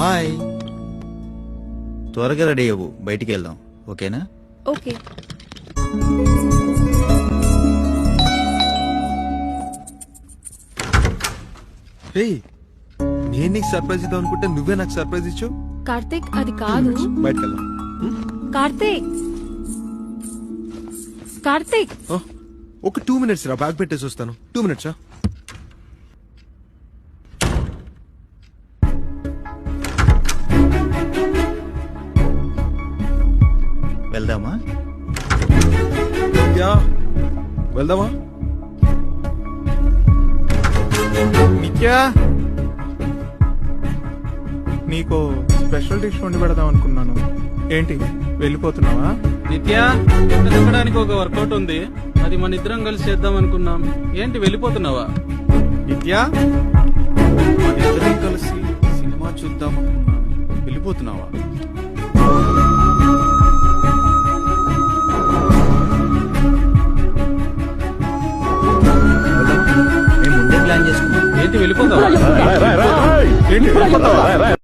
Hi, త్వరగా ready అవ్వు, బయటికి వెళ్దాం. ఓకేనా? ఓకే. రే, నేను నీకు సర్ప్రైజ్ ఇద్దాం అనుకుంటే నువ్వే నాకు సర్ప్రైజ్ ఇచ్చావు. కార్తీక్ అది కాదు. బయటకు వెళ్దాం. కార్తీక్ కార్తీక్ ఒక 2 minutes రా, బ్యాగ్ పెట్టేసి వస్తాను. 2 minutes. వెళ్దామా? యా, వెళ్దామా? నిత్యా, నీకు స్పెషల్ డిష్ వండి పెడదాం అనుకున్నాను. ఏంటి వెళ్ళిపోతున్నావా? నిత్య, తినడానికి ఒక వర్కౌట్ ఉంది, అది మన ఇద్దరం కలిసి చేద్దాం అనుకున్నాం. ఏంటి వెళ్ళిపోతున్నావా? నిత్యా, మన ఇద్దరం కలిసి సినిమా చూద్దాం అనుకున్నాను. వెళ్ళిపోతున్నావా? మేము ముందే ప్లాన్ చేసుకున్నాం. ఏంటి వెళ్ళిపోతావా? ఏంటి వెళ్ళిపోతావా?